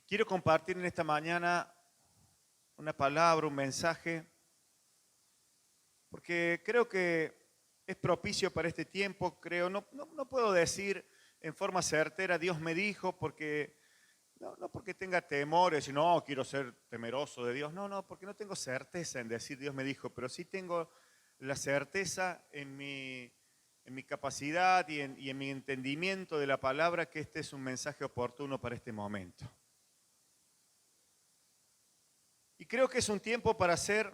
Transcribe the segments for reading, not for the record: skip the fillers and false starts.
Quiero compartir en esta mañana una palabra, un mensaje, porque creo que es propicio para este tiempo, creo. No puedo decir en forma certera, Dios me dijo, porque no porque tenga temores, y no, quiero ser temeroso de Dios. No, porque no tengo certeza en decir Dios me dijo, pero sí tengo la certeza en mi capacidad y en mi entendimiento de la palabra que este es un mensaje oportuno para este momento. Y creo que es un tiempo para ser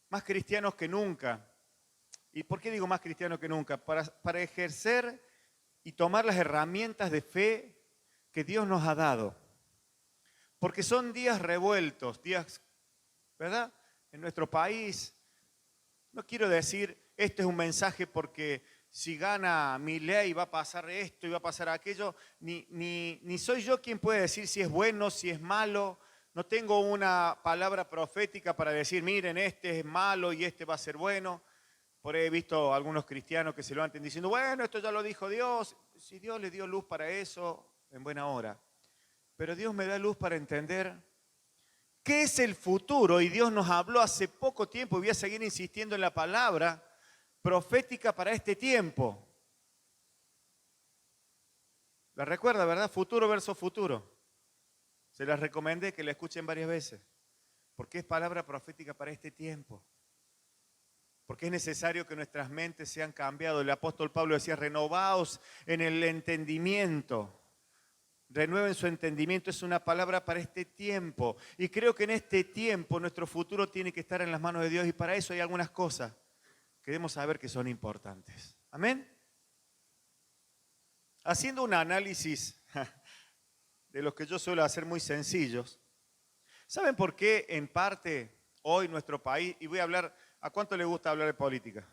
más cristianos que nunca. ¿Y por qué digo más cristianos que nunca? Para ejercer y tomar las herramientas de fe que Dios nos ha dado. Porque son días revueltos, días, ¿verdad? En nuestro país. No quiero decir, este es un mensaje porque si gana Milei va a pasar esto y va a pasar aquello. Ni soy yo quien puede decir si es bueno, si es malo. No tengo una palabra profética para decir, miren, este es malo y este va a ser bueno. Por ahí he visto algunos cristianos que se levantan diciendo, bueno, esto ya lo dijo Dios. Si Dios le dio luz para eso, en buena hora. Pero Dios me da luz para entender qué es el futuro. Y Dios nos habló hace poco tiempo, y voy a seguir insistiendo en la palabra profética para este tiempo. ¿La recuerda, verdad? Futuro versus futuro. Se las recomendé que la escuchen varias veces, porque es palabra profética para este tiempo. Porque es necesario que nuestras mentes sean cambiadas. El apóstol Pablo decía, renovaos en el entendimiento. Renueven su entendimiento, es una palabra para este tiempo. Y creo que en este tiempo nuestro futuro tiene que estar en las manos de Dios, y para eso hay algunas cosas que debemos saber que son importantes. Amén. Haciendo un análisis de los que yo suelo hacer muy sencillos, ¿saben por qué en parte hoy nuestro país, y voy a hablar, ¿a cuánto le gusta hablar de política?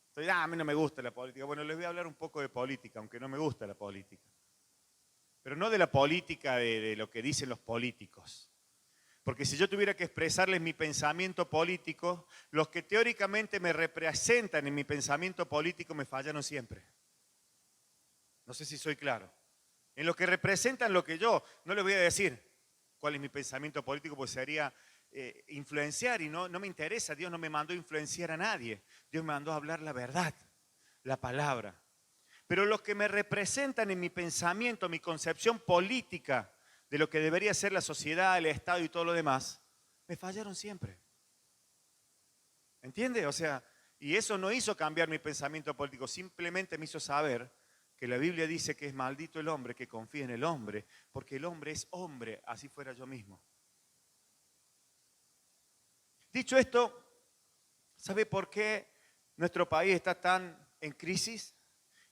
Entonces, a mí no me gusta la política. Bueno, les voy a hablar un poco de política, aunque no me gusta la política. Pero no de la política de lo que dicen los políticos. Porque si yo tuviera que expresarles mi pensamiento político, los que teóricamente me representan en mi pensamiento político me fallaron siempre. No sé si soy claro. En lo que representan lo que yo, no les voy a decir cuál es mi pensamiento político, porque sería influenciar, y no me interesa. Dios no me mandó a influenciar a nadie. Dios me mandó a hablar la verdad, la palabra. Pero los que me representan en mi pensamiento, mi concepción política de lo que debería ser la sociedad, el Estado y todo lo demás, me fallaron siempre. ¿Entiende? O sea, y eso no hizo cambiar mi pensamiento político, simplemente me hizo saber que la Biblia dice que es maldito el hombre que confía en el hombre, porque el hombre es hombre, así fuera yo mismo. Dicho esto, ¿sabe por qué nuestro país está tan en crisis?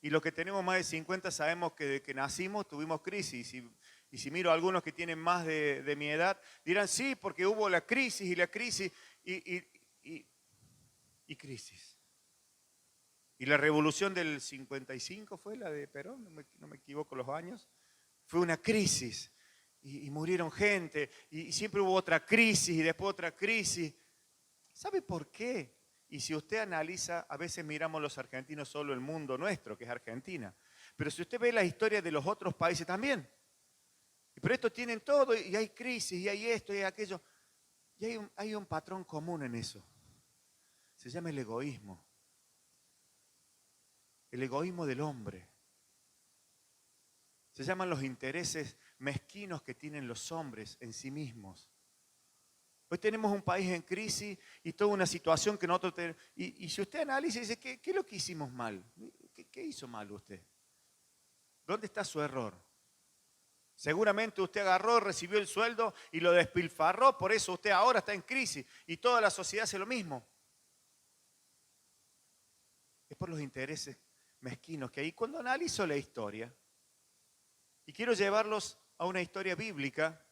Y los que tenemos más de 50 sabemos que desde que nacimos tuvimos crisis. Y si miro a algunos que tienen más de mi edad, dirán, sí, porque hubo la crisis y la crisis y crisis. Y la revolución del 55 fue la de Perón, no me equivoco los años, fue una crisis. Y murieron gente, y siempre hubo otra crisis y después otra crisis. ¿Sabe por qué? Y si usted analiza, a veces miramos los argentinos solo el mundo nuestro, que es Argentina. Pero si usted ve la historia de los otros países también. Pero estos tienen todo, y hay crisis, y hay esto, y hay aquello. Y hay un patrón común en eso. Se llama el egoísmo. El egoísmo del hombre. Se llaman los intereses mezquinos que tienen los hombres en sí mismos. Hoy tenemos un país en crisis y toda una situación que nosotros tenemos. Y si usted analiza y dice, ¿qué es lo que hicimos mal? ¿Qué hizo mal usted? ¿Dónde está su error? Seguramente usted agarró, recibió el sueldo y lo despilfarró, por eso usted ahora está en crisis y toda la sociedad hace lo mismo. Es por los intereses mezquinos que hay. Cuando analizo la historia, y quiero llevarlos a una historia bíblica,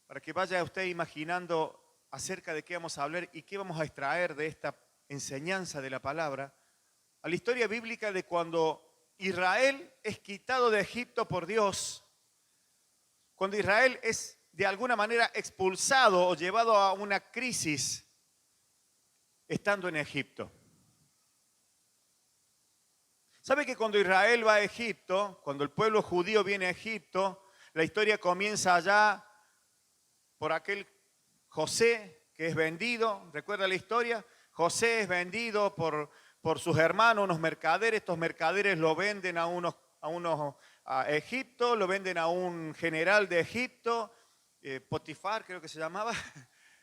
para que vaya usted imaginando acerca de qué vamos a hablar y qué vamos a extraer de esta enseñanza de la palabra, a la historia bíblica de cuando Israel es quitado de Egipto por Dios, cuando Israel es de alguna manera expulsado o llevado a una crisis estando en Egipto. ¿Sabe que cuando Israel va a Egipto, cuando el pueblo judío viene a Egipto, la historia comienza allá por aquel José que es vendido? ¿Recuerda la historia? José es vendido por sus hermanos, unos mercaderes. Estos mercaderes lo venden a Egipto, lo venden a un general de Egipto, Potifar creo que se llamaba,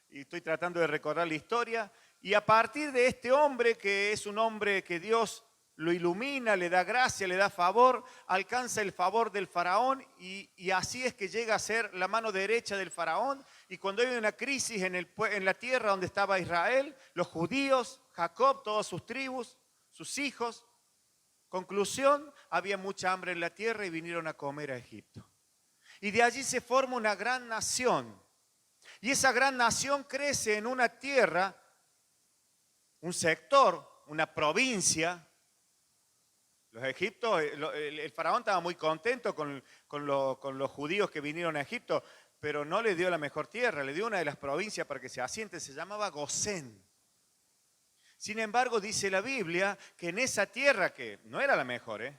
y estoy tratando de recordar la historia. Y a partir de este hombre, que es un hombre que Dios lo ilumina, le da gracia, le da favor, alcanza el favor del faraón y así es que llega a ser la mano derecha del faraón. Y cuando hay una crisis en la tierra donde estaba Israel, los judíos, Jacob, todas sus tribus, sus hijos, conclusión, había mucha hambre en la tierra y vinieron a comer a Egipto. Y de allí se forma una gran nación. Y esa gran nación crece en una tierra, un sector, una provincia. Los egipcios, el faraón estaba muy contento con los judíos que vinieron a Egipto, pero no le dio la mejor tierra, le dio una de las provincias para que se asienten, se llamaba Gosén. Sin embargo, dice la Biblia que en esa tierra, que no era la mejor,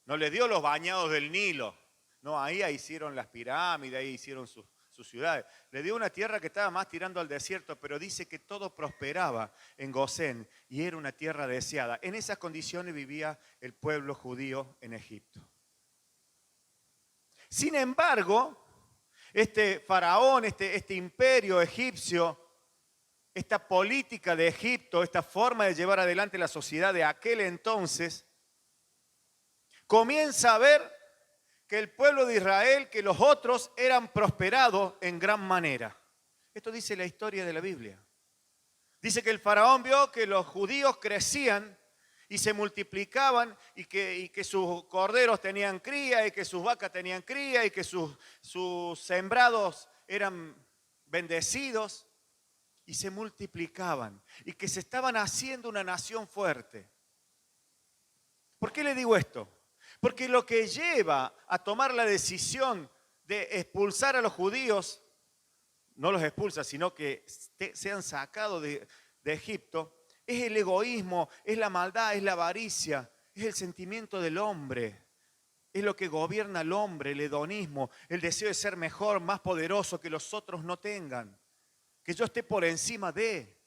no le dio los bañados del Nilo, no, ahí hicieron las pirámides, ahí hicieron sus ciudades. Le dio una tierra que estaba más tirando al desierto, pero dice que todo prosperaba en Gosén y era una tierra deseada. En esas condiciones vivía el pueblo judío en Egipto. Sin embargo, este faraón, este imperio egipcio, esta política de Egipto, esta forma de llevar adelante la sociedad de aquel entonces, comienza a ver que el pueblo de Israel, que los otros eran prosperados en gran manera. Esto dice la historia de la Biblia. Dice que el faraón vio que los judíos crecían y se multiplicaban y que sus corderos tenían cría y que sus vacas tenían cría y que sus sembrados eran bendecidos y se multiplicaban y que se estaban haciendo una nación fuerte. ¿Por qué le digo esto? Porque lo que lleva a tomar la decisión de expulsar a los judíos, no los expulsa, sino que sean sacados de Egipto, es el egoísmo, es la maldad, es la avaricia, es el sentimiento del hombre. Es lo que gobierna al hombre, el hedonismo, el deseo de ser mejor, más poderoso, que los otros no tengan, que yo esté por encima de.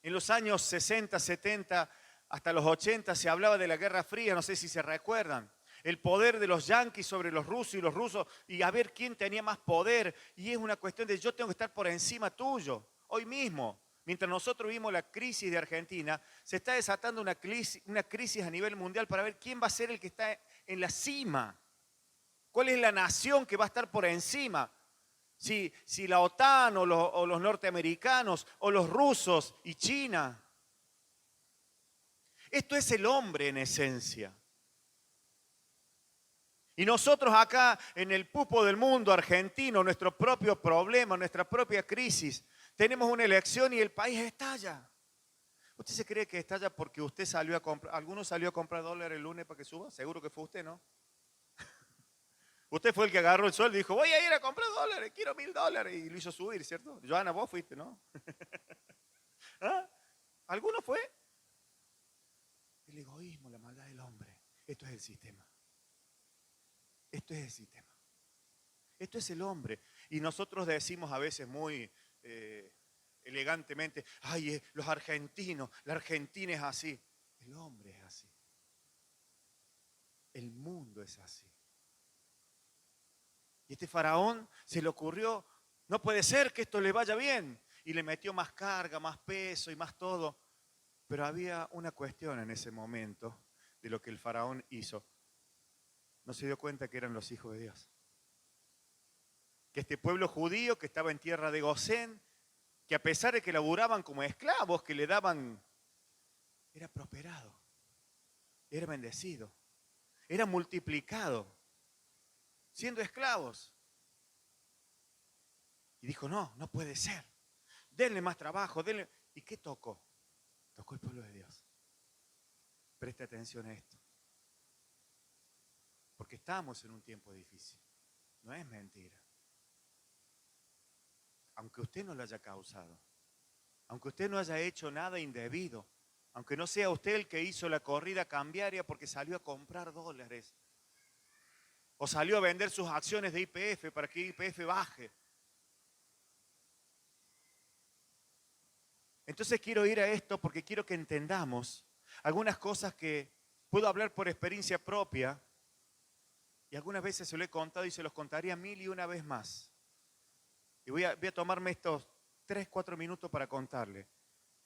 En los años 60, 70, hasta los 80 se hablaba de la Guerra Fría, no sé si se recuerdan. El poder de los yanquis sobre los rusos y los rusos y a ver quién tenía más poder. Y es una cuestión de yo tengo que estar por encima tuyo. Hoy mismo, mientras nosotros vimos la crisis de Argentina, se está desatando una crisis a nivel mundial para ver quién va a ser el que está en la cima. ¿Cuál es la nación que va a estar por encima? Si la OTAN o los norteamericanos o los rusos y China. Esto es el hombre en esencia. Y nosotros acá en el pupo del mundo argentino, nuestro propio problema, nuestra propia crisis, tenemos una elección y el país estalla. ¿Usted se cree que estalla porque usted salió a comprar, alguno salió a comprar dólares el lunes para que suba? Seguro que fue usted, ¿no? Usted fue el que agarró el sueldo y dijo, voy a ir a comprar dólares, quiero $1000 y lo hizo subir, ¿cierto? Joana, vos fuiste, ¿no? ¿Ah? ¿Alguno fue? El egoísmo, la maldad del hombre. Esto es el sistema. Esto es el sistema. Esto es el hombre. Y nosotros decimos a veces muy elegantemente, ay, los argentinos, la Argentina es así. El hombre es así. El mundo es así. Y este faraón se le ocurrió, no puede ser que esto le vaya bien. Y le metió más carga, más peso y más todo. Pero había una cuestión en ese momento de lo que el faraón hizo. No se dio cuenta que eran los hijos de Dios. Que este pueblo judío que estaba en tierra de Gosén, que a pesar de que laburaban como esclavos, que le daban, era prosperado, era bendecido, era multiplicado, siendo esclavos. Y dijo, no puede ser. Denle más trabajo, denle. ¿Y qué tocó? Tocó el pueblo de Dios. Preste atención a esto. Porque estamos en un tiempo difícil. No es mentira. Aunque usted no lo haya causado, aunque usted no haya hecho nada indebido, Aunque no sea usted el que hizo la corrida cambiaria porque salió a comprar dólares. O salió a vender sus acciones de YPF para que YPF baje. Entonces quiero ir a esto porque quiero que entendamos algunas cosas que puedo hablar por experiencia propia y algunas veces se lo he contado y se los contaría 1001 vez más. Y voy a tomarme estos 3-4 minutos para contarle.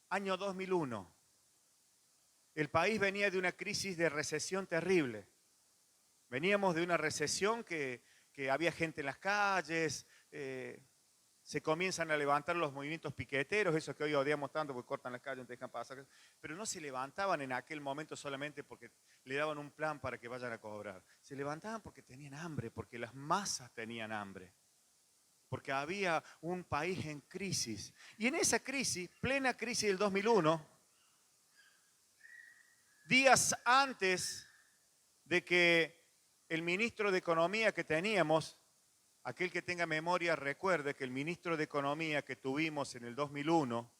Año 2001. El país venía de una crisis de recesión terrible. Veníamos de una recesión que había gente en las calles, se comienzan a levantar los movimientos piqueteros, esos que hoy odiamos tanto porque cortan las calles, no te dejan pasar, pero no se levantaban en aquel momento solamente porque le daban un plan para que vayan a cobrar. Se levantaban porque tenían hambre, porque las masas tenían hambre, porque había un país en crisis. Y en esa crisis, plena crisis del 2001, días antes de que el ministro de Economía que teníamos, aquel que tenga memoria recuerde que el ministro de Economía que tuvimos en el 2001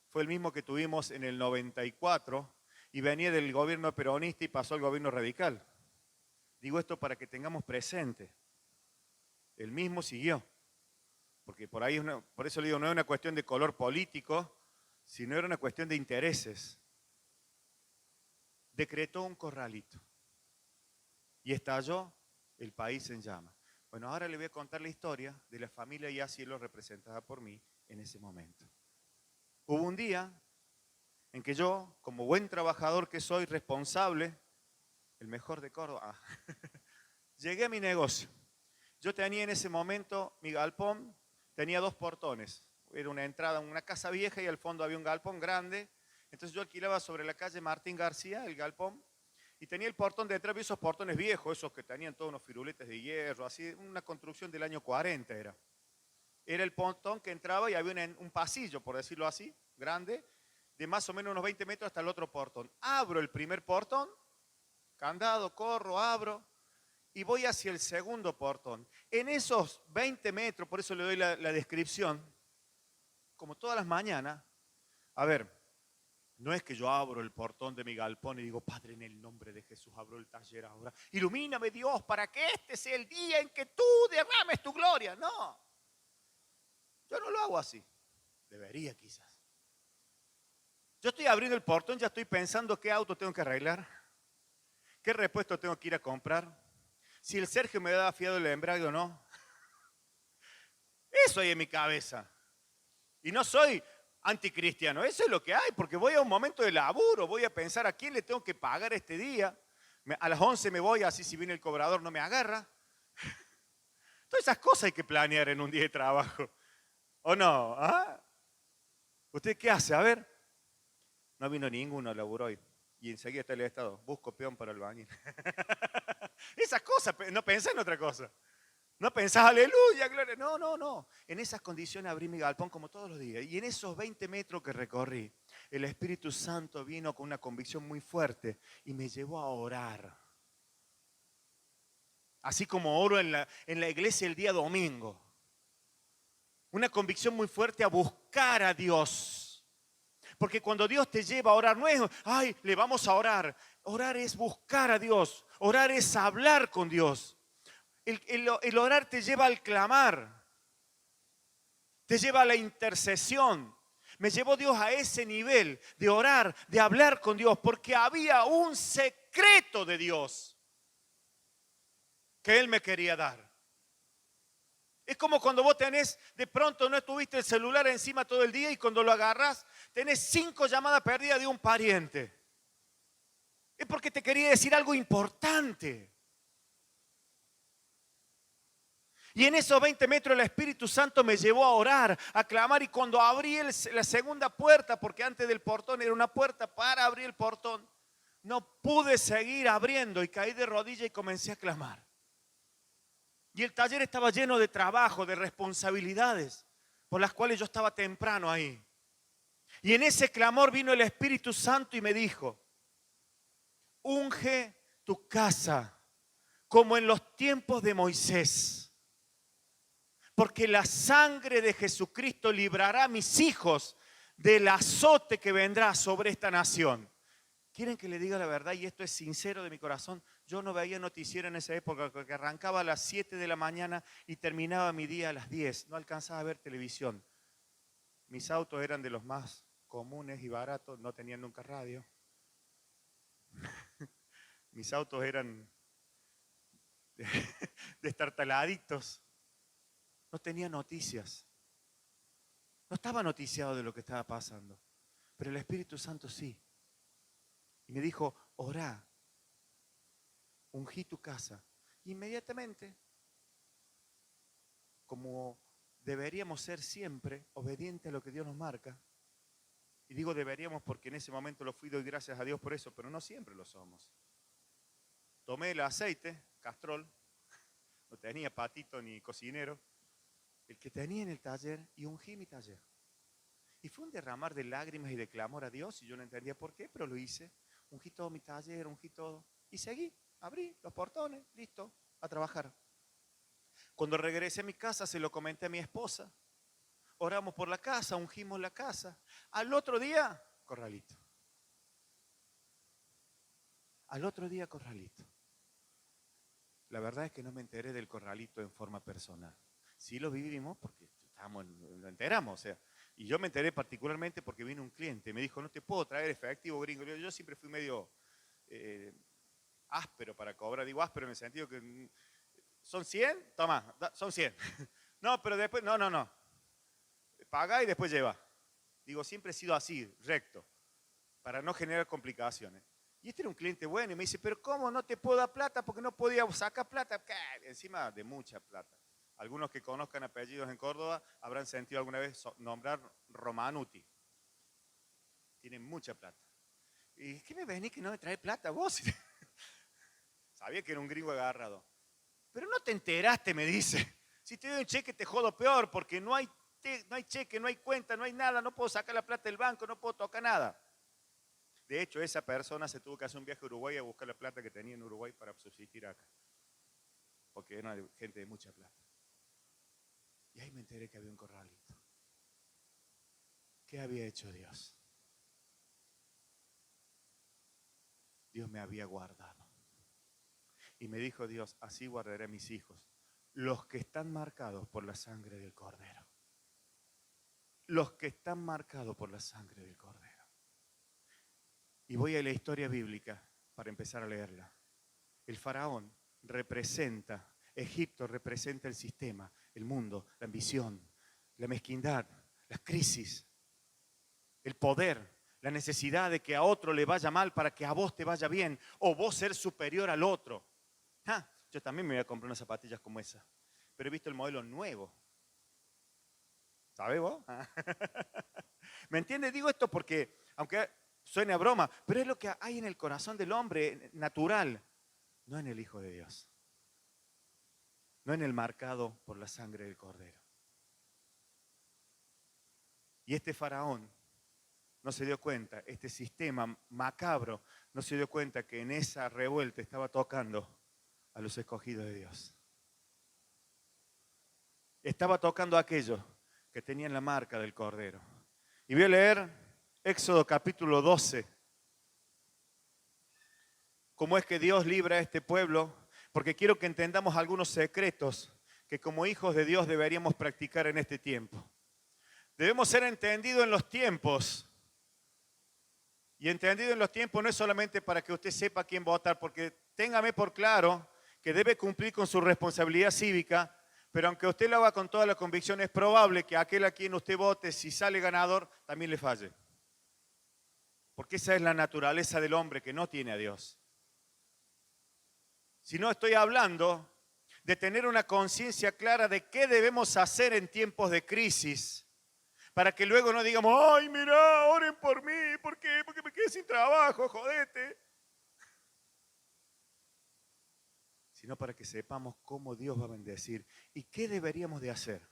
fue el mismo que tuvimos en el 94 y venía del gobierno peronista y pasó al gobierno radical. Digo esto para que tengamos presente. El mismo siguió. Porque por eso le digo, no es una cuestión de color político, sino era una cuestión de intereses. Decretó un corralito y estalló el país en llamas. Bueno, ahora le voy a contar la historia de la familia Yacielo representada por mí en ese momento. Hubo un día en que yo, como buen trabajador que soy, responsable, el mejor de Córdoba, llegué a mi negocio. Yo tenía en ese momento mi galpón, tenía 2 portones. Era una entrada, una casa vieja y al fondo había un galpón grande. Entonces yo alquilaba sobre la calle Martín García el galpón. Y tenía el portón detrás, vi esos portones viejos, esos que tenían todos unos firuletes de hierro, así, una construcción del año 40 era. Era el portón que entraba y había un pasillo, por decirlo así, grande, de más o menos unos 20 metros hasta el otro portón. Abro el primer portón, candado, corro, abro, y voy hacia el segundo portón. En esos 20 metros, por eso le doy la descripción, como todas las mañanas, a ver, no es que yo abro el portón de mi galpón y digo, Padre, en el nombre de Jesús abro el taller ahora. Ilumíname, Dios, para que este sea el día en que tú derrames tu gloria. No, yo no lo hago así. Debería quizás. Yo estoy abriendo el portón, ya estoy pensando qué auto tengo que arreglar, qué repuesto tengo que ir a comprar, si el Sergio me da fiado el embrague o no. Eso hay en mi cabeza. Y no soy anticristiano, eso es lo que hay, porque voy a un momento de laburo, voy a pensar a quién le tengo que pagar este día. A las 11 me voy, así si viene el cobrador no me agarra. Todas esas cosas hay que planear en un día de trabajo. ¿O no? ¿Ah? ¿Usted qué hace? A ver. No vino ninguno, laburó hoy. Y enseguida está el Estado. Busco peón para el baño. Esas cosas, no pensás en otra cosa. No pensás, aleluya, gloria. No, no, no. En esas condiciones abrí mi galpón como todos los días. Y en esos 20 metros que recorrí, el Espíritu Santo vino con una convicción muy fuerte y me llevó a orar. Así como oro en la iglesia el día domingo. Una convicción muy fuerte a buscar a Dios. Porque cuando Dios te lleva a orar, no es, ay, le vamos a orar. Orar es buscar a Dios. Orar es hablar con Dios. El orar te lleva al clamar, te lleva a la intercesión. Me llevó Dios a ese nivel de orar, de hablar con Dios, porque había un secreto de Dios que Él me quería dar. Es como cuando vos tenés, de pronto no estuviste el celular encima todo el día y cuando lo agarrás tenés 5 llamadas perdidas de un pariente. Es porque te quería decir algo importante. Y en esos 20 metros el Espíritu Santo me llevó a orar, a clamar. Y cuando abrí la segunda puerta, porque antes del portón era una puerta para abrir el portón, no pude seguir abriendo y caí de rodillas y comencé a clamar. Y el taller estaba lleno de trabajo, de responsabilidades, por las cuales yo estaba temprano ahí. Y en ese clamor vino el Espíritu Santo y me dijo, unge tu casa como en los tiempos de Moisés. Porque la sangre de Jesucristo librará a mis hijos del azote que vendrá sobre esta nación. ¿Quieren que le diga la verdad? Y esto es sincero de mi corazón. Yo no veía noticiero en esa época, porque arrancaba a las 7 de la mañana y terminaba mi día a las 10. No alcanzaba a ver televisión. Mis autos eran de los más comunes y baratos, no tenían nunca radio. Mis autos eran destartaladitos. No tenía noticias. No estaba noticiado de lo que estaba pasando. Pero el Espíritu Santo sí. Y me dijo, orá, ungí tu casa. Inmediatamente, como deberíamos ser siempre obedientes a lo que Dios nos marca, y digo deberíamos porque en ese momento lo fui, doy gracias a Dios por eso, pero no siempre lo somos. Tomé el aceite, castrol, no tenía patito ni cocinero, el que tenía en el taller, y ungí mi taller. Y fue un derramar de lágrimas y de clamor a Dios, y yo no entendía por qué, pero lo hice. Ungí todo mi taller, ungí todo, y seguí, abrí los portones, listo, a trabajar. Cuando regresé a mi casa se lo comenté a mi esposa. Oramos por la casa, ungimos la casa. Al otro día, corralito. Al otro día, corralito. La verdad es que no me enteré del corralito en forma personal. Sí lo vivimos porque lo enteramos, o sea. Y yo me enteré particularmente porque vino un cliente. Me dijo, no te puedo traer efectivo, gringo. Yo siempre fui medio áspero para cobrar. Digo áspero en el sentido que, ¿son 100? Toma, son 100. No, pero después, no. Paga y después lleva. Digo, siempre he sido así, recto, para no generar complicaciones. Y este era un cliente bueno y me dice, pero ¿cómo no te puedo dar plata? Porque no podía sacar plata. Encima de mucha plata. Algunos que conozcan apellidos en Córdoba habrán sentido alguna vez nombrar Romanuti. Tienen mucha plata. ¿Y qué me venís que no me trae plata vos? Sabía que era un gringo agarrado. Pero no te enteraste, me dice. Si te doy un cheque te jodo peor porque no hay cheque, no hay cuenta, no hay nada, no puedo sacar la plata del banco, no puedo tocar nada. De hecho, esa persona se tuvo que hacer un viaje a Uruguay a buscar la plata que tenía en Uruguay para subsistir acá. Porque era gente de mucha plata. Y ahí me enteré que había un corralito. ¿Qué había hecho Dios? Dios me había guardado. Y me dijo Dios, así guardaré a mis hijos, los que están marcados por la sangre del Cordero. Los que están marcados por la sangre del Cordero. Y voy a la historia bíblica para empezar a leerla. El faraón representa, Egipto representa el sistema, el mundo, la ambición, la mezquindad, las crisis, el poder, la necesidad de que a otro le vaya mal para que a vos te vaya bien, o vos ser superior al otro. Yo también me voy a comprar unas zapatillas como esa, pero he visto el modelo nuevo. ¿Sabés vos? ¿Me entiendes? Digo esto porque, aunque suene a broma, pero es lo que hay en el corazón del hombre natural, no en el Hijo de Dios, no en el marcado por la sangre del Cordero. Y este faraón no se dio cuenta, este sistema macabro no se dio cuenta que en esa revuelta estaba tocando a los escogidos de Dios. Estaba tocando a aquellos que tenían la marca del Cordero. Y voy a leer Éxodo capítulo 12. Cómo es que Dios libra a este pueblo, porque quiero que entendamos algunos secretos que como hijos de Dios deberíamos practicar en este tiempo. Debemos ser entendidos en los tiempos. Y entendido en los tiempos no es solamente para que usted sepa quién votar, porque téngame por claro que debe cumplir con su responsabilidad cívica, pero aunque usted lo haga con toda la convicción, es probable que aquel a quien usted vote, si sale ganador, también le falle. Porque esa es la naturaleza del hombre que no tiene a Dios. Si no, estoy hablando de tener una conciencia clara de qué debemos hacer en tiempos de crisis, para que luego no digamos, ay, mira, oren por mí, ¿por qué? Porque me quedé sin trabajo, jodete. Sino para que sepamos cómo Dios va a bendecir y qué deberíamos de hacer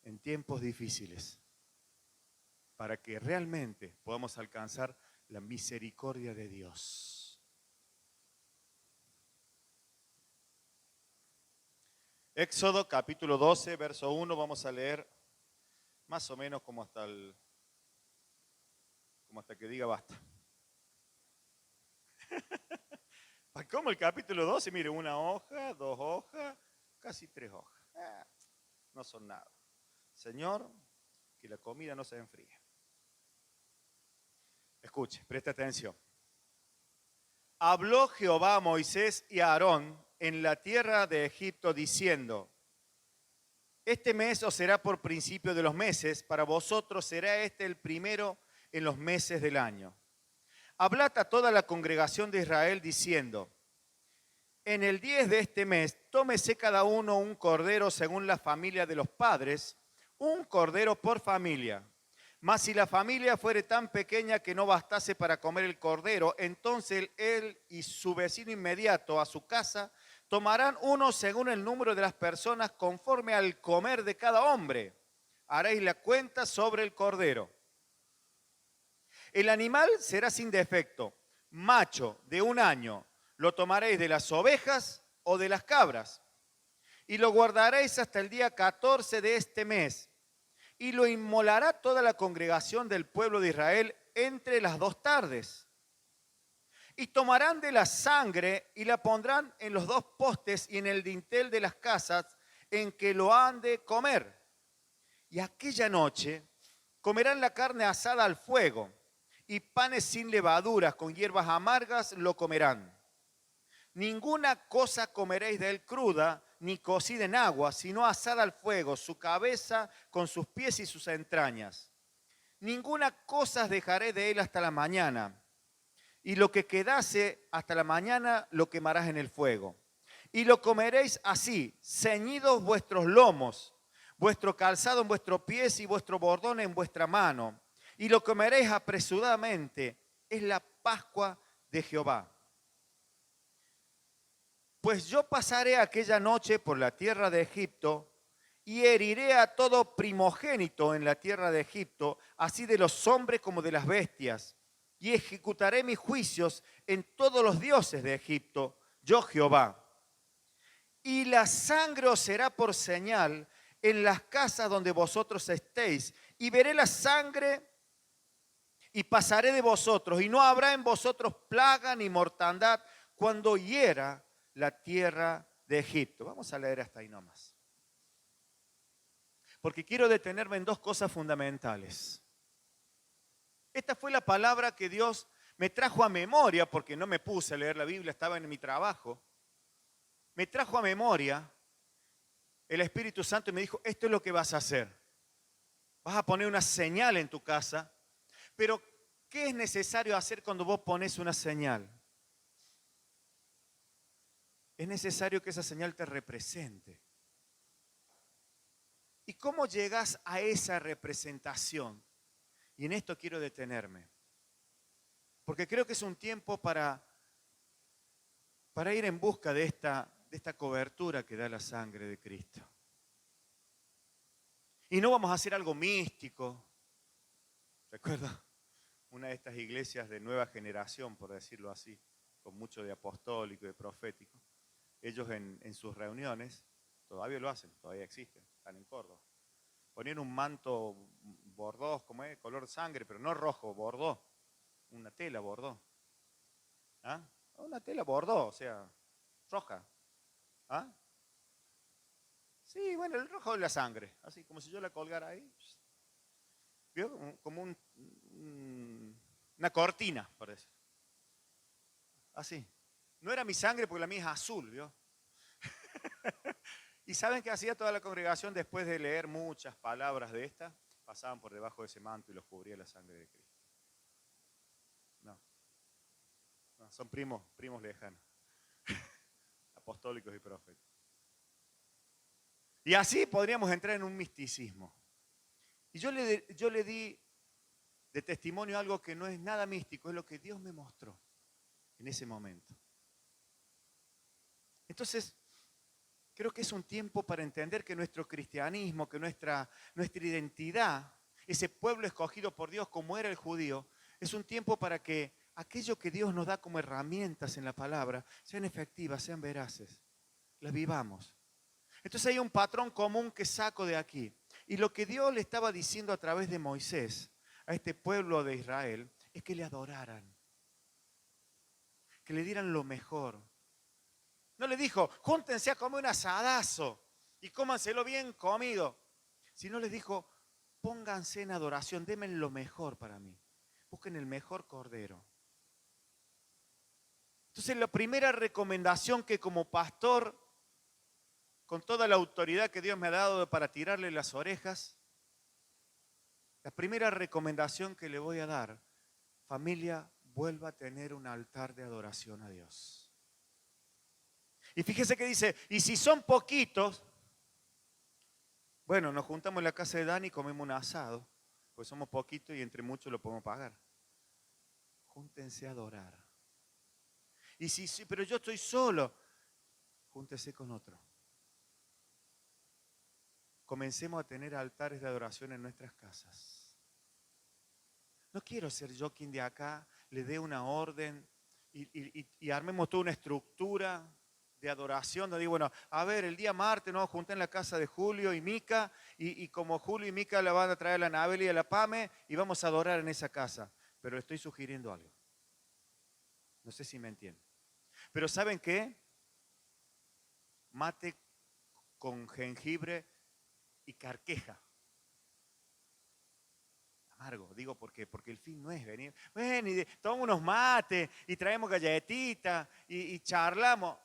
en tiempos difíciles para que realmente podamos alcanzar la misericordia de Dios. Éxodo capítulo 12, verso 1, vamos a leer más o menos como hasta el como hasta que diga basta. Como el capítulo 12, mire, una hoja, 2 hojas, casi 3 hojas. No son nada. Señor, que la comida no se enfríe. Escuche, preste atención. Habló Jehová a Moisés y a Aarón en la tierra de Egipto diciendo: este mes os será por principio de los meses, para vosotros será este el primero en los meses del año. Hablad a toda la congregación de Israel diciendo: en el 10 de este mes, tómese cada uno un cordero según la familia de los padres, un cordero por familia. Mas si la familia fuere tan pequeña que no bastase para comer el cordero, entonces él y su vecino inmediato a su casa tomarán uno según el número de las personas conforme al comer de cada hombre. Haréis la cuenta sobre el cordero. El animal será sin defecto, macho de 1 año. Lo tomaréis de las ovejas o de las cabras, y lo guardaréis hasta el día 14 de este mes, y lo inmolará toda la congregación del pueblo de Israel entre las 2 tardes. Y tomarán de la sangre y la pondrán en los 2 postes y en el dintel de las casas en que lo han de comer. Y aquella noche comerán la carne asada al fuego, y panes sin levaduras con hierbas amargas lo comerán. Ninguna cosa comeréis de él cruda, ni cocida en agua, sino asada al fuego, su cabeza con sus pies y sus entrañas. Ninguna cosa dejaré de él hasta la mañana, y lo que quedase hasta la mañana lo quemarás en el fuego. Y lo comeréis así, ceñidos vuestros lomos, vuestro calzado en vuestros pies y vuestro bordón en vuestra mano. Y lo comeréis apresuradamente, es la Pascua de Jehová. Pues yo pasaré aquella noche por la tierra de Egipto y heriré a todo primogénito en la tierra de Egipto, así de los hombres como de las bestias, y ejecutaré mis juicios en todos los dioses de Egipto, yo Jehová. Y la sangre os será por señal en las casas donde vosotros estéis, y veré la sangre y pasaré de vosotros, y no habrá en vosotros plaga ni mortandad cuando hiera la tierra de Egipto. Vamos a leer hasta ahí nomás. Porque quiero detenerme en 2 cosas fundamentales. Esta fue la palabra que Dios me trajo a memoria, porque no me puse a leer la Biblia, estaba en mi trabajo. Me trajo a memoria el Espíritu Santo y me dijo: esto es lo que vas a hacer. Vas a poner una señal en tu casa. Pero, ¿qué es necesario hacer cuando vos pones una señal? Es necesario que esa señal te represente. ¿Y cómo llegas a esa representación? Y en esto quiero detenerme. Porque creo que es un tiempo para ir en busca de esta cobertura que da la sangre de Cristo. Y no vamos a hacer algo místico. ¿Recuerda? Una de estas iglesias de nueva generación, por decirlo así, con mucho de apostólico y de profético. Ellos en sus reuniones, todavía lo hacen, todavía existen, están en Córdoba. Ponían un manto bordós, como es, color sangre, pero no rojo, bordós. Una tela bordós. ¿Ah? Una tela bordós, o sea, roja. ¿Ah? Sí, bueno, el rojo es la sangre, así como si yo la colgara ahí. ¿Vio? Como una cortina, parece. Así. No era mi sangre porque la mía es azul, ¿vio? ¿Y saben qué hacía toda la congregación después de leer muchas palabras de estas? Pasaban por debajo de ese manto y los cubría la sangre de Cristo. No, son primos lejanos, apostólicos y profetas. Y así podríamos entrar en un misticismo. Y yo le di de testimonio algo que no es nada místico, es lo que Dios me mostró en ese momento. Entonces, creo que es un tiempo para entender que nuestro cristianismo, que nuestra identidad, ese pueblo escogido por Dios como era el judío, es un tiempo para que aquello que Dios nos da como herramientas en la palabra sean efectivas, sean veraces, las vivamos. Entonces hay un patrón común que saco de aquí. Y lo que Dios le estaba diciendo a través de Moisés a este pueblo de Israel es que le adoraran, que le dieran lo mejor. No le dijo, júntense a comer un asadazo y cómanselo bien comido. Sino les dijo, pónganse en adoración, denme lo mejor para mí. Busquen el mejor cordero. Entonces la primera recomendación que como pastor, con toda la autoridad que Dios me ha dado para tirarle las orejas, la primera recomendación que le voy a dar, familia, vuelva a tener un altar de adoración a Dios. Y fíjese que dice, y si son poquitos, bueno, nos juntamos en la casa de Dani y comemos un asado, pues somos poquitos y entre muchos lo podemos pagar. Júntense a adorar. Y si sí, pero yo estoy solo, júntese con otro. Comencemos a tener altares de adoración en nuestras casas. No quiero ser yo quien de acá le dé una orden y armemos toda una estructura de adoración, donde digo, bueno, a ver, el día martes nos junté en la casa de Julio y Mica, y como Julio y Mica la van a traer a la Anabel y a la Pame, y vamos a adorar en esa casa. Pero le estoy sugiriendo algo. No sé si me entienden. Pero ¿saben qué? Mate con jengibre y carqueja. Amargo, digo, ¿por qué? Porque el fin no es venir. Bueno, y tomamos unos mates y traemos galletitas y charlamos.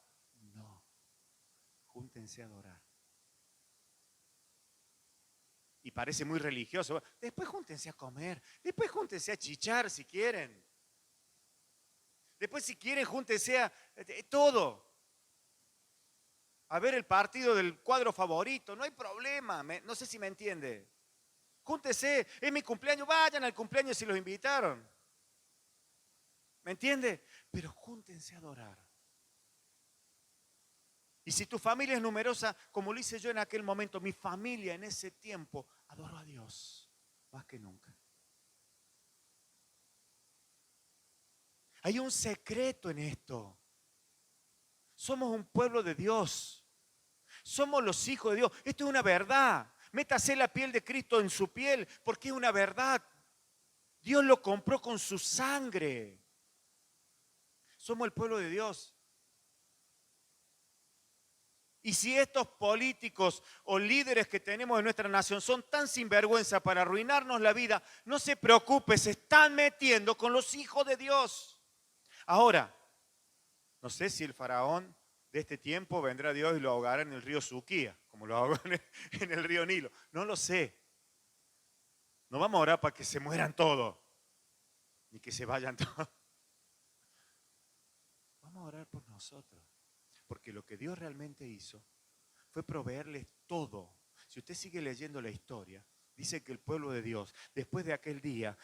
No, júntense a adorar. Y parece muy religioso. Después júntense a comer, después júntense a chichar si quieren. Después si quieren júntense a todo. A ver el partido del cuadro favorito, no hay problema, no sé si me entiende. Júntese, es mi cumpleaños, vayan al cumpleaños si los invitaron. ¿Me entiende? Pero júntense a adorar. Y si tu familia es numerosa, como lo hice yo en aquel momento, mi familia en ese tiempo adoró a Dios más que nunca. Hay un secreto en esto. Somos un pueblo de Dios. Somos los hijos de Dios. Esto es una verdad. Métase la piel de Cristo en su piel porque es una verdad. Dios lo compró con su sangre. Somos el pueblo de Dios. Y si estos políticos o líderes que tenemos en nuestra nación son tan sinvergüenza para arruinarnos la vida, no se preocupe, se están metiendo con los hijos de Dios. Ahora, no sé si el faraón de este tiempo vendrá Dios y lo ahogará en el río Suquía, como lo ahogó en el río Nilo. No lo sé. No vamos a orar para que se mueran todos, ni que se vayan todos. Vamos a orar por nosotros. Porque lo que Dios realmente hizo fue proveerles todo. Si usted sigue leyendo la historia, dice que el pueblo de Dios, después de aquel día,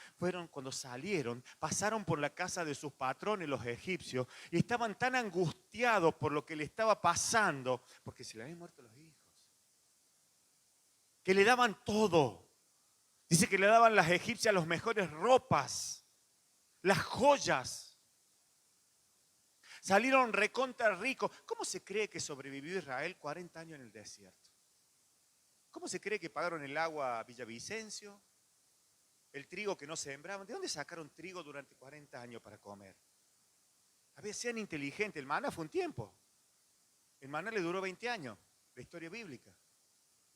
cuando salieron, pasaron por la casa de sus patrones, los egipcios, y estaban tan angustiados por lo que le estaba pasando, porque se le habían muerto los hijos, que le daban todo. Dice que le daban las egipcias las mejores ropas, las joyas. Salieron recontra ricos. ¿Cómo se cree que sobrevivió Israel 40 años en el desierto? ¿Cómo se cree que pagaron el agua a Villavicencio? El trigo que no sembraban. ¿De dónde sacaron trigo durante 40 años para comer? A ver, sean inteligentes. El maná fue un tiempo. El maná le duró 20 años. La historia bíblica.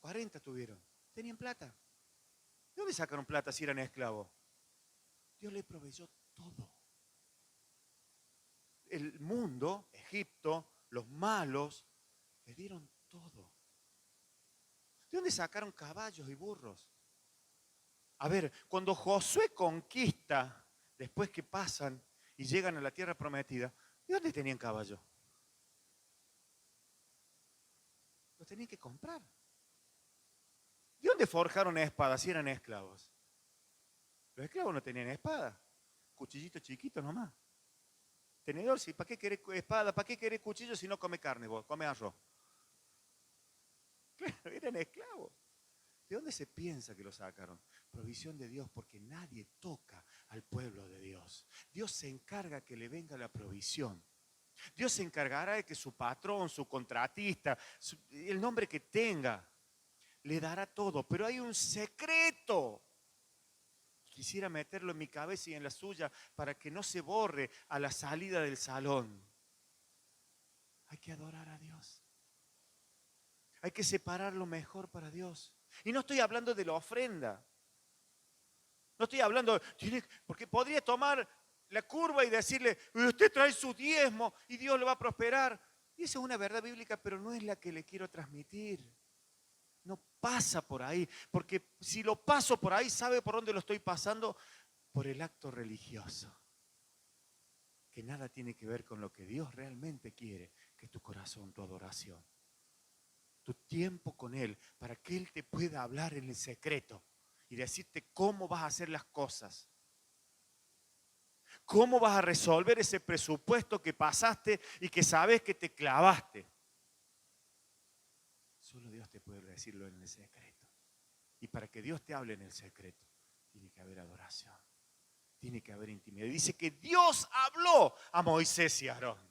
40 tuvieron. Tenían plata. ¿De dónde sacaron plata si eran esclavos? Dios les proveyó todo. El mundo, Egipto, los malos, le dieron todo. ¿De dónde sacaron caballos y burros? A ver, cuando Josué conquista, después que pasan y llegan a la tierra prometida, ¿de dónde tenían caballos? Los tenían que comprar. ¿De dónde forjaron espadas si eran esclavos? Los esclavos no tenían espada, cuchillitos chiquitos nomás. Tenedor, sí, ¿para qué querés espada? ¿Para qué querés cuchillo si no come carne vos? Come arroz. Claro, eran esclavos. ¿De dónde se piensa que lo sacaron? Provisión de Dios, porque nadie toca al pueblo de Dios. Dios se encarga que le venga la provisión. Dios se encargará de que su patrón, su contratista, el nombre que tenga, le dará todo. Pero hay un secreto. quisiera meterlo en mi cabeza y en la suya para que no se borre a la salida del salón. Hay que adorar a Dios. Hay que separar lo mejor para Dios. Y no estoy hablando de la ofrenda. No estoy hablando, porque podría tomar la curva y decirle, usted trae su diezmo y Dios lo va a prosperar. Y esa es una verdad bíblica, pero no es la que le quiero transmitir. No pasa por ahí, porque si lo paso por ahí, ¿sabe por dónde lo estoy pasando? Por el acto religioso, que nada tiene que ver con lo que Dios realmente quiere, que es tu corazón, tu adoración, tu tiempo con Él, para que Él te pueda hablar en el secreto y decirte cómo vas a hacer las cosas. ¿Cómo vas a resolver ese presupuesto que pasaste y que sabes que te clavaste? Solo Dios te puede decirlo en el secreto. Y para que Dios te hable en el secreto, tiene que haber adoración, tiene que haber intimidad. Dice que Dios habló a Moisés y a Aarón.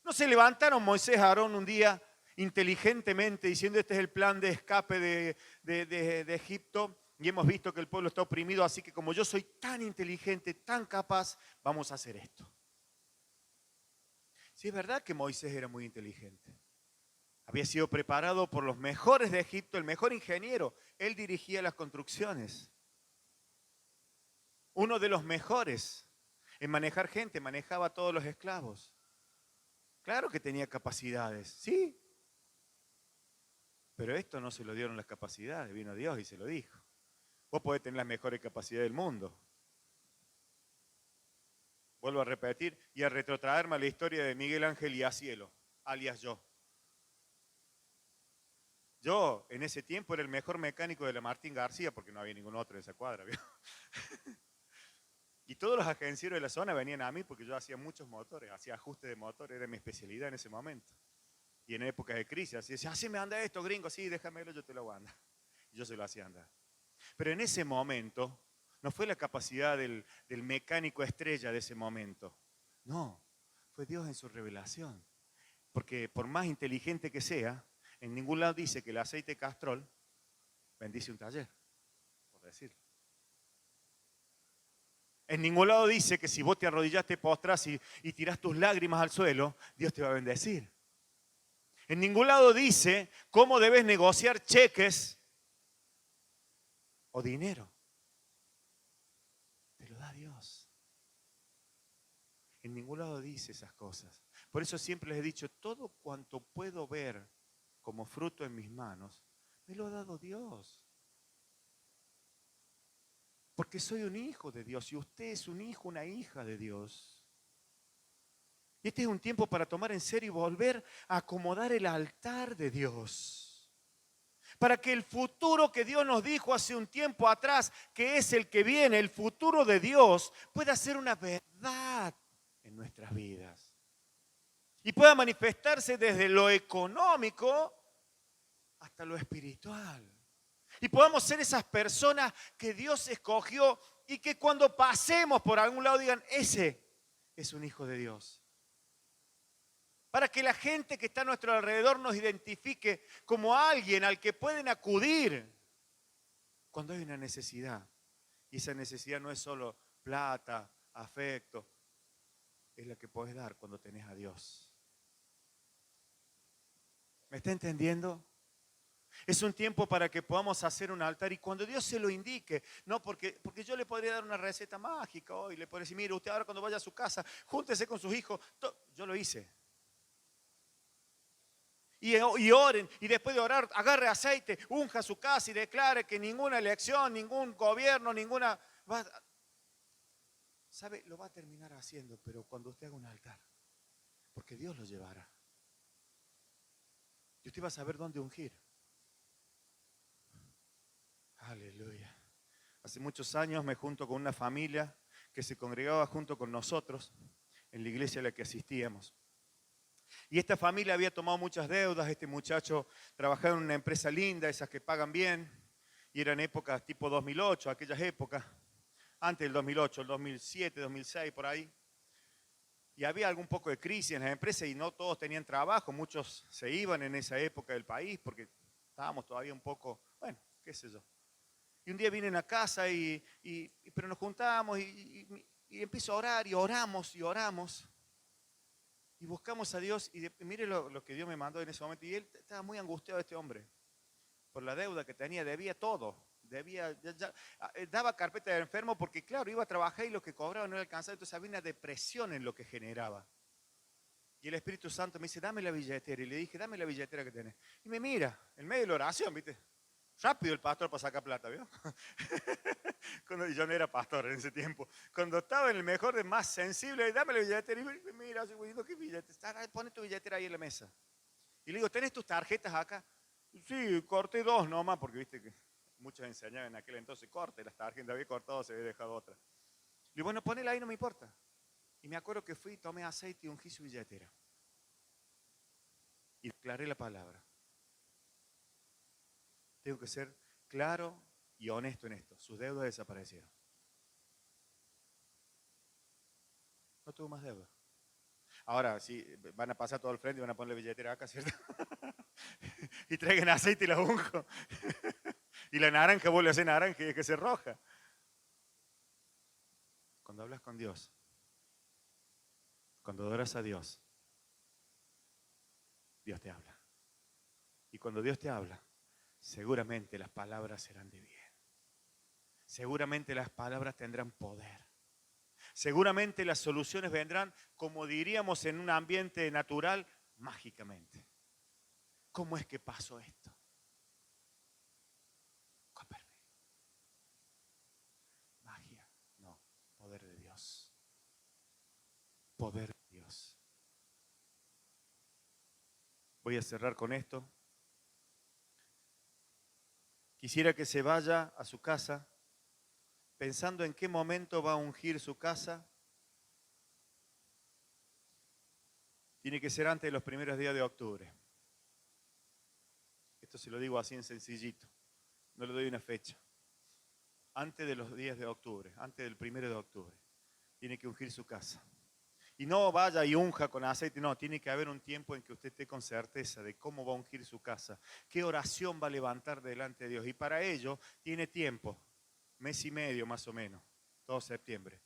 No se levantaron Moisés y Aarón un día inteligentemente diciendo este es el plan de escape de Egipto. Y hemos visto que el pueblo está oprimido, así que como yo soy tan inteligente, tan capaz, vamos a hacer esto. Sí, es verdad que Moisés era muy inteligente. Había sido preparado por los mejores de Egipto, el mejor ingeniero. Él dirigía las construcciones. Uno de los mejores en manejar gente, manejaba a todos los esclavos. Claro que tenía capacidades, sí. Pero esto no se lo dieron las capacidades, vino Dios y se lo dijo. Vos podés tener las mejores capacidades del mundo. Vuelvo a repetir y a retrotraerme a la historia de Miguel Ángel y Asielo, alias yo. Yo en ese tiempo era el mejor mecánico de la Martín García porque no había ningún otro en esa cuadra. Y todos los agencieros de la zona venían a mí porque yo hacía muchos motores, hacía ajustes de motores, era mi especialidad en ese momento. Y en épocas de crisis, así decía, así me anda esto, gringo, sí, déjamelo, yo te lo voy a andar. Y yo se lo hacía andar. Pero en ese momento, no fue la capacidad del mecánico estrella de ese momento. No, fue Dios en su revelación. Porque por más inteligente que sea, en ningún lado dice que el aceite Castrol bendice un taller, por decirlo. En ningún lado dice que si vos te arrodillaste, postras y tirás tus lágrimas al suelo, Dios te va a bendecir. En ningún lado dice cómo debes negociar cheques o dinero. Te lo da Dios. En ningún lado dice esas cosas. Por eso siempre les he dicho, todo cuanto puedo ver como fruto en mis manos, me lo ha dado Dios. Porque soy un hijo de Dios y usted es un hijo, una hija de Dios. Y este es un tiempo para tomar en serio y volver a acomodar el altar de Dios. Para que el futuro que Dios nos dijo hace un tiempo atrás, que es el que viene, el futuro de Dios, pueda ser una verdad en nuestras vidas. Y pueda manifestarse desde lo económico hasta lo espiritual. Y podamos ser esas personas que Dios escogió y que cuando pasemos por algún lado digan, ese es un hijo de Dios. Para que la gente que está a nuestro alrededor nos identifique como alguien al que pueden acudir cuando hay una necesidad. Y esa necesidad no es solo plata, afecto, es la que podés dar cuando tenés a Dios. ¿Me está entendiendo? Es un tiempo para que podamos hacer un altar y cuando Dios se lo indique, no porque yo le podría dar una receta mágica hoy, le podría decir, mire, usted ahora cuando vaya a su casa, júntese con sus hijos. Yo lo hice. Y oren, y después de orar, agarre aceite, unja su casa y declare que ninguna elección, ningún gobierno, ¿sabe? Lo va a terminar haciendo, pero cuando usted haga un altar, porque Dios lo llevará. Y usted va a saber dónde ungir. Aleluya. Hace muchos años me junto con una familia que se congregaba junto con nosotros en la iglesia a la que asistíamos. Y esta familia había tomado muchas deudas. Este muchacho trabajaba en una empresa linda, esas que pagan bien, y eran épocas tipo 2008, aquellas épocas, antes del 2008, el 2007, 2006, por ahí. Y había algún poco de crisis en la empresa y no todos tenían trabajo, muchos se iban en esa época del país porque estábamos todavía un poco, bueno, qué sé yo. Y un día vienen a casa, pero nos juntamos y empiezo a orar y oramos y oramos. Y buscamos a Dios y mire lo que Dios me mandó en ese momento. Y él estaba muy angustiado, este hombre, por la deuda que tenía, debía todo. Daba carpeta de enfermo porque, claro, iba a trabajar y lo que cobraba no le alcanzaba. Entonces había una depresión en lo que generaba. Y el Espíritu Santo me dice, dame la billetera. Y le dije, dame la billetera que tenés. Y me mira, en medio de la oración, ¿viste? Rápido el pastor para sacar plata, ¿vio? Cuando yo no era pastor en ese tiempo. Cuando estaba en el mejor de más sensible, dame la billetera. Y me mira, digo, ¿qué billetera? Pone tu billetera ahí en la mesa. Y le digo, ¿tenés tus tarjetas acá? Sí, corté 2 nomás, porque viste que muchos enseñaban en aquel entonces, corte las tarjetas, había cortado, se había dejado otra. Le digo, bueno, ponela ahí, no me importa. Y me acuerdo que fui, tomé aceite y ungí su billetera. Y declaré la palabra. Tengo que ser claro y honesto en esto. Sus deudas desaparecieron. No tuvo más deuda. Ahora, sí, van a pasar todo al frente y van a poner la billetera acá, ¿cierto? Y traigan aceite y la unjo. Y la naranja vuelve a ser naranja y es que se roja. Cuando hablas con Dios, cuando adoras a Dios, Dios te habla. Y cuando Dios te habla, seguramente las palabras serán de bien. Seguramente las palabras tendrán poder. Seguramente las soluciones vendrán, como diríamos en un ambiente natural, mágicamente. ¿Cómo es que pasó esto? Magia, no, poder de Dios. Poder de Dios. Voy a cerrar con esto. Quisiera que se vaya a su casa pensando en qué momento va a ungir su casa. Tiene que ser antes de los primeros días de octubre. Esto se lo digo así en sencillito. No le doy una fecha. Antes de los días de octubre, antes del 1 de octubre, tiene que ungir su casa. Y no vaya y unja con aceite, no, tiene que haber un tiempo en que usted esté con certeza de cómo va a ungir su casa, qué oración va a levantar delante de Dios. Y para ello tiene tiempo, mes y medio más o menos, todo septiembre,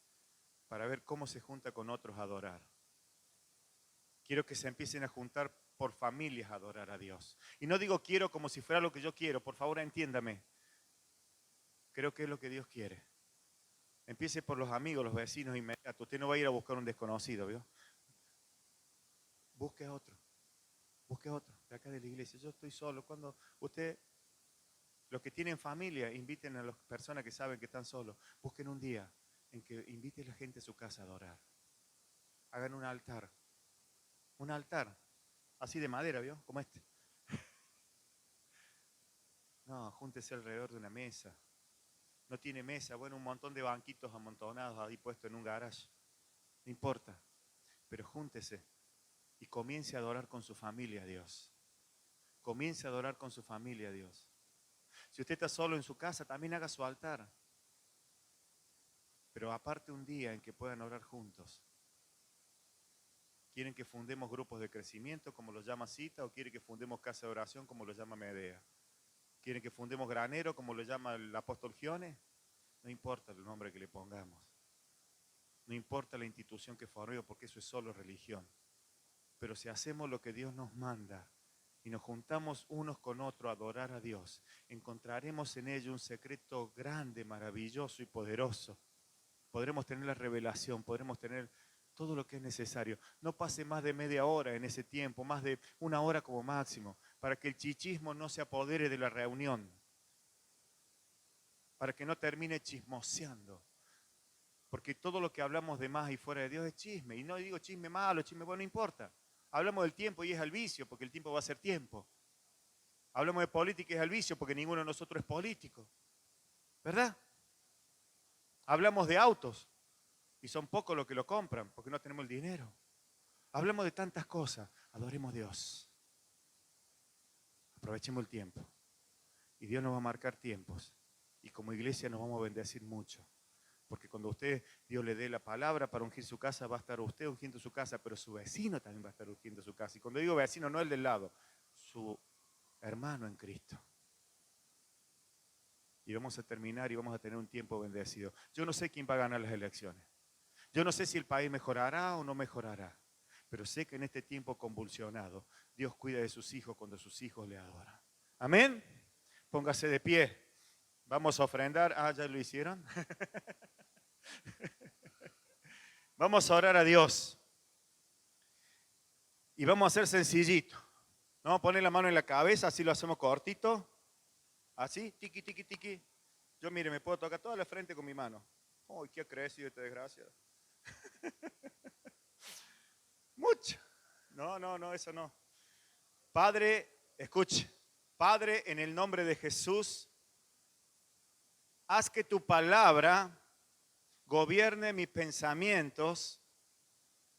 para ver cómo se junta con otros a adorar. Quiero que se empiecen a juntar por familias a adorar a Dios. Y no digo quiero como si fuera lo que yo quiero, por favor entiéndame. Creo que es lo que Dios quiere. Empiece por los amigos, los vecinos inmediatos. Usted no va a ir a buscar un desconocido, ¿vio? Busque a otro de acá de la iglesia. Yo estoy solo. Cuando usted, los que tienen familia, inviten a las personas que saben que están solos. Busquen un día en que invite a la gente a su casa a adorar. Hagan un altar, así de madera, ¿vio? Como este. No, júntese alrededor de una mesa. No tiene mesa, bueno, un montón de banquitos amontonados ahí puestos en un garage. No importa, pero júntese y comience a adorar con su familia a Dios. Comience a adorar con su familia a Dios. Si usted está solo en su casa, también haga su altar. Pero aparte un día en que puedan orar juntos. ¿Quieren que fundemos grupos de crecimiento, como lo llama Cita, o quieren que fundemos casa de oración, como lo llama Medea? ¿Quieren que fundemos granero, como lo llama el apóstol Gione? No importa el nombre que le pongamos. No importa la institución que formemos, porque eso es solo religión. Pero si hacemos lo que Dios nos manda y nos juntamos unos con otros a adorar a Dios, encontraremos en ello un secreto grande, maravilloso y poderoso. Podremos tener la revelación, podremos tener todo lo que es necesario. No pase más de media hora en ese tiempo, más de una hora como máximo, para que el chichismo no se apodere de la reunión, para que no termine chismoseando. Porque todo lo que hablamos de más y fuera de Dios es chisme. Y no digo chisme malo, chisme bueno, no importa. Hablamos del tiempo y es al vicio, porque el tiempo va a ser tiempo. Hablamos de política y es al vicio, porque ninguno de nosotros es político. ¿Verdad? Hablamos de autos y son pocos los que lo compran, porque no tenemos el dinero. Hablamos de tantas cosas. Adoremos a Dios. Aprovechemos el tiempo. Y Dios nos va a marcar tiempos. Y como iglesia nos vamos a bendecir mucho. Porque cuando Dios le dé la palabra para ungir su casa, va a estar usted ungiendo su casa, pero su vecino también va a estar ungiendo su casa. Y cuando digo vecino, no el del lado, su hermano en Cristo. y vamos a terminar y vamos a tener un tiempo bendecido. Yo no sé quién va a ganar las elecciones. Yo no sé si el país mejorará o no mejorará, pero sé que en este tiempo convulsionado, Dios cuida de sus hijos cuando sus hijos le adoran. Amén. Póngase de pie. Vamos a ofrendar. Ah, ¿ya lo hicieron? Vamos a orar a Dios. Y vamos a hacer sencillito. Vamos a poner la mano en la cabeza, así lo hacemos cortito. Así, tiqui, tiqui, tiqui. Yo, mire, me puedo tocar toda la frente con mi mano. ¡Uy, qué ha crecido este desgraciado! Mucho. No, eso no. Padre, escuche. Padre, en el nombre de Jesús, haz que tu palabra gobierne mis pensamientos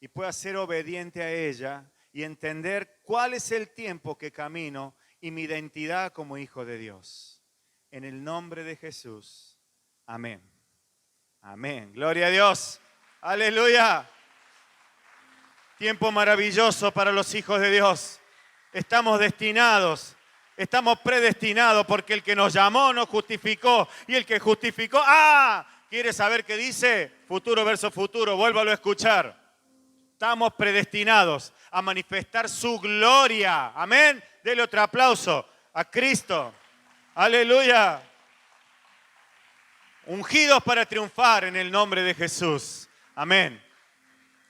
y pueda ser obediente a ella y entender cuál es el tiempo que camino y mi identidad como hijo de Dios. En el nombre de Jesús. Amén. Amén. Gloria a Dios. Aleluya. Tiempo maravilloso para los hijos de Dios. Estamos destinados, estamos predestinados porque el que nos llamó nos justificó y el que justificó, ¿quiere saber qué dice? Futuro verso futuro, vuélvalo a escuchar. Estamos predestinados a manifestar su gloria. Amén. Dele otro aplauso a Cristo. Aleluya. Ungidos para triunfar en el nombre de Jesús. Amén.